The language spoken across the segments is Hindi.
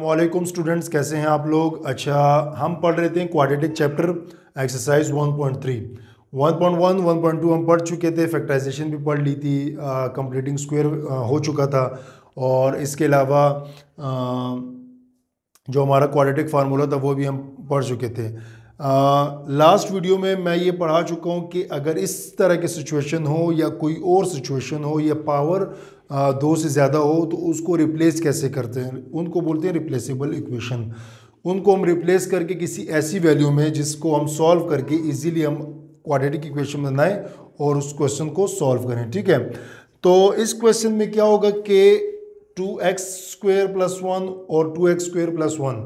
अस्सलामुअलैकुम स्टूडेंट्स, कैसे हैं आप लोग। अच्छा, हम पढ़ रहे थे क्वाड्रेटिक चैप्टर एक्सरसाइज 1.3, 1.1, 1.2 हम पढ़ चुके थे। फैक्टराइजेशन भी पढ़ ली थी, कंप्लीटिंग स्क्वायर हो चुका था। और इसके अलावा जो हमारा क्वाड्रेटिक फार्मूला था वो भी हम पढ़ चुके थे। लास्ट वीडियो में मैं ये पढ़ा चुका हूँ कि अगर इस तरह की सिचुएशन हो या कोई और सिचुएशन हो या पावर दो से ज़्यादा हो तो उसको रिप्लेस कैसे करते हैं, उनको बोलते हैं रिप्लेसेबल इक्वेशन। उनको हम रिप्लेस करके किसी ऐसी वैल्यू में जिसको हम सॉल्व करके इजीली हम क्वाड्रेटिक इक्वेशन बनाएं और उस क्वेश्चन को सॉल्व करें। ठीक है, तो इस क्वेश्चन में क्या होगा कि 2x² + 1 और 2x² + 1,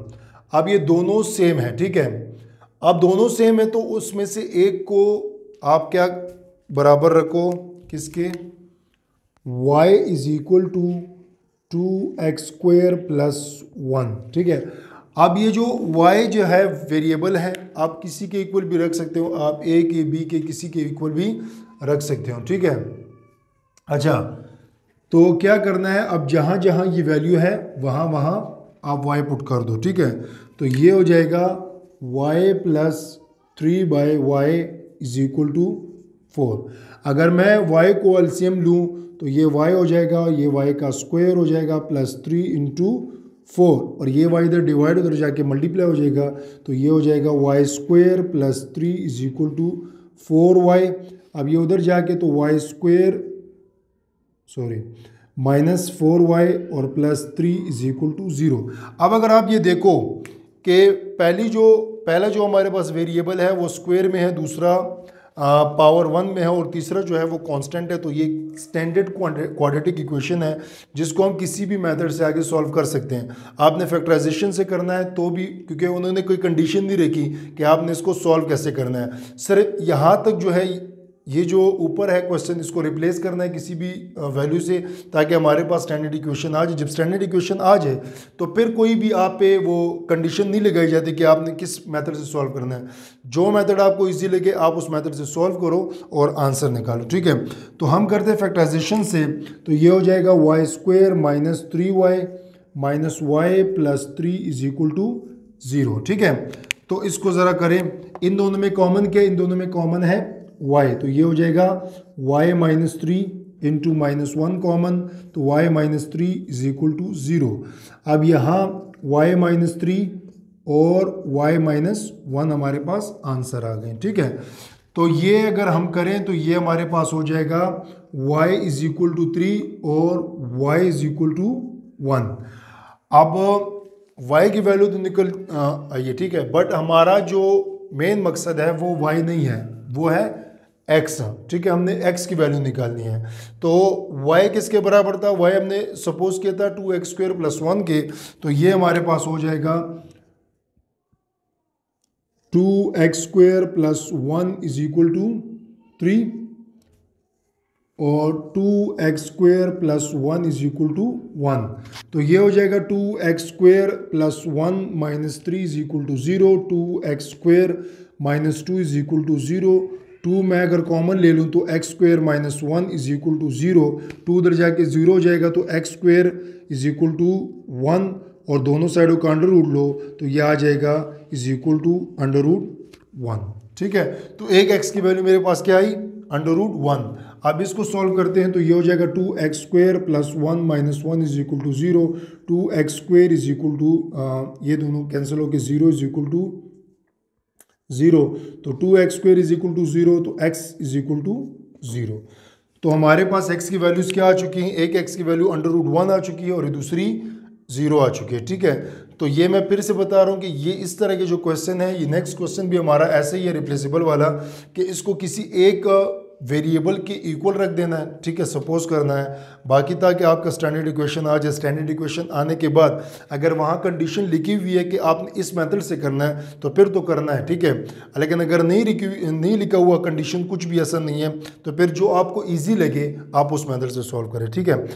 अब ये दोनों सेम है। ठीक है, अब दोनों सेम है तो उसमें से एक को आप क्या बराबर रखो, किसके, y = 2x² + 1। ठीक है, अब ये जो y जो है वेरिएबल है, आप किसी के इक्वल भी रख सकते हो, आप a के b के किसी के इक्वल भी रख सकते हो। ठीक है, अच्छा तो क्या करना है, अब जहाँ जहाँ ये वैल्यू है वहाँ वहाँ आप y पुट कर दो। ठीक है, तो ये हो जाएगा y + 3/y = 4। अगर मैं y को एलसीएम लूँ तो ये y हो जाएगा, ये y का स्क्वायर हो जाएगा +3 × 4, और ये y इधर डिवाइड उधर जाके मल्टीप्लाई हो जाएगा, तो ये हो जाएगा y² + 3 = 4y। अब ये उधर जाके तो y² -4y और +3 = 0। अब अगर आप ये देखो कि पहला जो हमारे पास वेरिएबल है वो स्क्वायर में है, दूसरा पावर 1 में है और तीसरा जो है वो कांस्टेंट है, तो ये स्टैंडर्ड क्वाड्रेटिक इक्वेशन है जिसको हम किसी भी मेथड से आगे सॉल्व कर सकते हैं। आपने फैक्टराइजेशन से करना है तो भी, क्योंकि उन्होंने कोई कंडीशन नहीं रखी कि आपने इसको सॉल्व कैसे करना है। सर यहाँ तक जो है ये जो ऊपर है क्वेश्चन, इसको रिप्लेस करना है किसी भी वैल्यू से ताकि हमारे पास स्टैंडर्ड इक्वेशन आ जाए। जब स्टैंडर्ड इक्वेशन आ जाए तो फिर कोई भी आप पे वो कंडीशन नहीं लगाई जाती कि आपने किस मेथड से सॉल्व करना है। जो मेथड आपको इजी लगे आप उस मेथड से सॉल्व करो और आंसर निकालो। ठीक है, तो हम करते हैं फैक्टराइजेशन से, तो ये हो जाएगा y² - 3y -y + 3 = 0। ठीक है, तो इसको ज़रा करें, इन दोनों में कॉमन क्या, इन दोनों में कॉमन है y, तो ये हो जाएगा y - 3 × -1 कॉमन, तो y - 3 = 0। अब यहाँ y - 3 और y - 1 हमारे पास आंसर आ गए। ठीक है, तो ये अगर हम करें तो ये हमारे पास हो जाएगा y = 3 और y = 1। अब y की वैल्यू तो निकल आइए। ठीक है, बट हमारा जो मेन मकसद है वो y नहीं है, वो है x। ठीक है, हमने x की वैल्यू निकालनी है, तो y किसके बराबर था, y हमने सपोज किया था 2x² + 1 के, तो ये हमारे पास हो जाएगा 2x² + 1 = 3 और 2x² + 1 = 1, तो ये हो जाएगा 2x² + 1 - 3 = 0, 2x² - 2 = 0, 2 मैं अगर कॉमन ले लूँ तो x² - 1 = 0, 2 उधर जाके 0 हो जाएगा, तो x² = 1 और दोनों साइडों का अंडर रूट लो तो ये आ जाएगा √1। ठीक है, तो एक x की वैल्यू मेरे पास क्या आई, √1। अब इसको सॉल्व करते हैं तो ये हो जाएगा 2x² + 1 - 1 = 0, 2x² ये दोनों कैंसिल होकर 0 = 0, तो 2x² = 0, तो x = 0। तो हमारे पास x की वैल्यूज़ क्या आ चुकी हैं, एक x की वैल्यू √1 आ चुकी है और दूसरी 0 आ चुकी है। ठीक है, तो ये मैं फिर से बता रहा हूँ कि ये इस तरह के जो क्वेश्चन है, ये नेक्स्ट क्वेश्चन भी हमारा ऐसे ही है रिप्लेसेबल वाला, कि इसको किसी एक वेरिएबल के इक्वल रख देना है। ठीक है, सपोज करना है, बाकी ताकि आपका स्टैंडर्ड इक्वेशन आ जाए। स्टैंडर्ड इक्वेशन आने के बाद अगर वहाँ कंडीशन लिखी हुई है कि आपने इस मेथड से करना है तो फिर तो करना है। ठीक है, लेकिन अगर नहीं लिखा हुआ, कंडीशन कुछ भी ऐसा नहीं है, तो फिर जो आपको ईजी लगे आप उस मेथड से सॉल्व करें। ठीक है,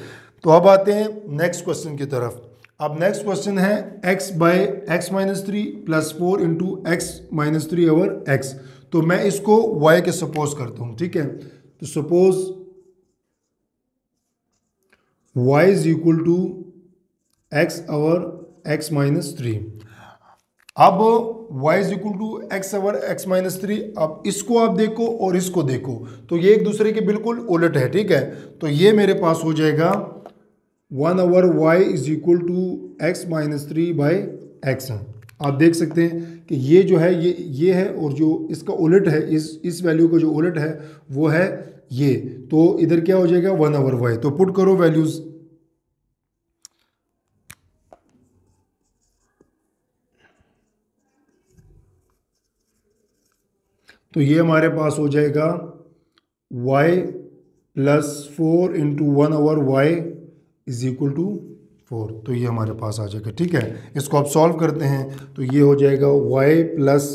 तो अब आते हैं नेक्स्ट क्वेश्चन की तरफ। अब नेक्स्ट क्वेश्चन है x / x - 3 + 4 × x - 3 over x। तो मैं इसको y के सपोज करता हूं। ठीक है, तो suppose y = x over x minus three. अब y is equal to x over x minus three. अब इसको आप देखो और इसको देखो तो ये एक दूसरे के बिल्कुल उलट है, ठीक है। तो ये मेरे पास हो जाएगा 1 over y is equal to x minus three by x. आप देख सकते हैं कि ये जो है ये है, और जो इसका उलट है, इस वैल्यू का जो उलट है वो है ये। तो इधर क्या हो जाएगा 1 ओवर y। तो पुट करो वैल्यूज। तो ये हमारे पास हो जाएगा y plus 4 into 1 over y is equal to 4। तो ये हमारे पास आ जाएगा, ठीक है। इसको आप सॉल्व करते हैं तो ये हो जाएगा y plus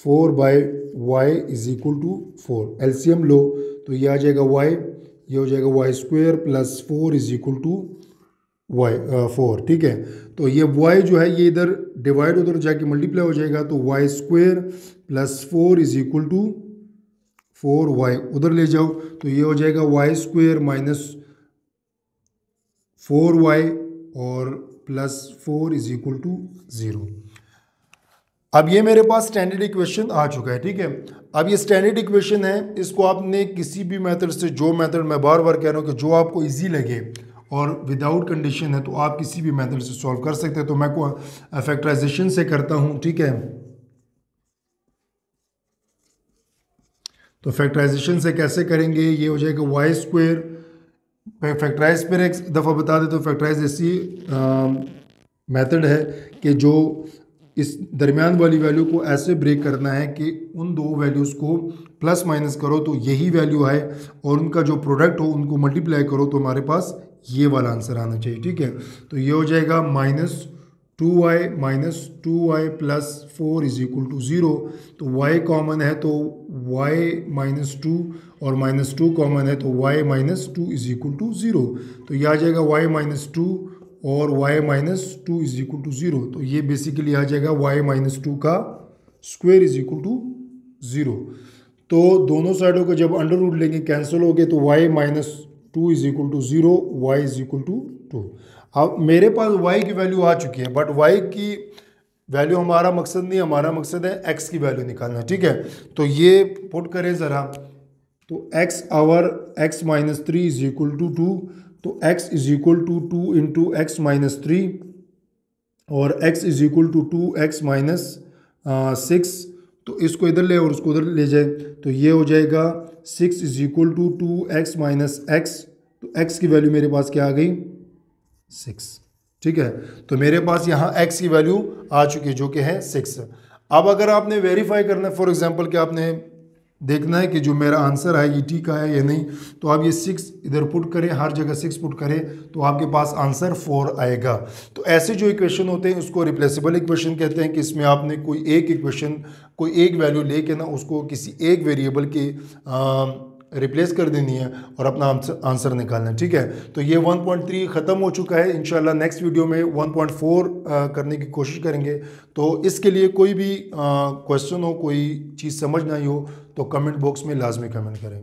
4 by y is equal to 4। LCM लो तो ये आ जाएगा y, ये हो जाएगा y square plus 4 is equal to y 4, ठीक है। तो ये y जो है ये इधर डिवाइड उधर जाके मल्टीप्लाई हो जाएगा, तो y square plus 4 is equal to 4y उधर ले जाओ तो ये हो जाएगा y स्क्वेयर माइनस 4y और प्लस 4 इज इक्वल टू 0। अब ये मेरे पास स्टैंडर्ड इक्वेशन आ चुका है, ठीक है। अब ये स्टैंडर्ड इक्वेशन है, इसको आपने किसी भी मेथड से, जो मेथड मैं बार बार कह रहा हूँ कि जो आपको इजी लगे और विदाउट कंडीशन है तो आप किसी भी मेथड से सॉल्व कर सकते हैं। तो मैं को फैक्टराइजेशन से करता हूँ, ठीक है। तो फैक्टराइजेशन से कैसे करेंगे, ये हो जाएगा वाई स्क्वेयर। फैक्टराइज पर एक दफ़ा बता दें तो फैक्टराइज ऐसी मेथड है कि जो इस दरमियान वाली वैल्यू को ऐसे ब्रेक करना है कि उन दो वैल्यूज़ को प्लस माइनस करो तो यही वैल्यू आए, और उनका जो प्रोडक्ट हो उनको मल्टीप्लाई करो तो हमारे पास ये वाला आंसर आना चाहिए, ठीक है। तो ये हो जाएगा minus two y plus 4 is equal to 0। तो y कॉमन है तो y माइनस 2, और माइनस 2 कॉमन है तो y minus 2 is equal to 0। तो ये आ जाएगा y माइनस 2 और y minus 2 is equal to 0। तो ये बेसिकली आ जाएगा y माइनस 2 का स्क्वायर इज इक्वल टू 0। तो दोनों साइडों का जब अंडर रूट लेंगे कैंसिल हो गए तो y minus 2 is equal to 0, y is equal to 2। अब मेरे पास y की वैल्यू आ चुकी है, बट y की वैल्यू हमारा मकसद नहीं, हमारा मकसद है x की वैल्यू निकालना, ठीक है। तो ये पुट करें ज़रा, तो x over x minus 3 is equal to 2। तो x is equal to 2 into x minus 3, और x is equal to 2x minus 6। तो इसको इधर ले और उसको उधर ले जाए तो ये हो जाएगा 6 is equal to 2x minus x। तो x की वैल्यू मेरे पास क्या आ गई 6, ठीक है। तो मेरे पास यहाँ x की वैल्यू आ चुकी है जो कि है 6। अब अगर आपने वेरीफाई करना है, फॉर एग्जांपल कि आपने देखना है कि जो मेरा आंसर है ये ठीक है या नहीं, तो आप ये 6 इधर पुट करें, हर जगह 6 पुट करें तो आपके पास आंसर 4 आएगा। तो ऐसे जो इक्वेशन होते हैं उसको रिप्लेसेबल इक्वेशन कहते हैं, कि इसमें आपने कोई एक इक्वेशन, कोई एक वैल्यू लेके ना उसको किसी एक वेरिएबल के रिप्लेस कर देनी है और अपना आंसर निकालना है, ठीक है। तो ये 1.3 ख़त्म हो चुका है। इंशाल्लाह नेक्स्ट वीडियो में 1.4 करने की कोशिश करेंगे। तो इसके लिए कोई भी क्वेश्चन हो, कोई चीज़ समझ ना आई हो तो कमेंट बॉक्स में लाजमी कमेंट करें।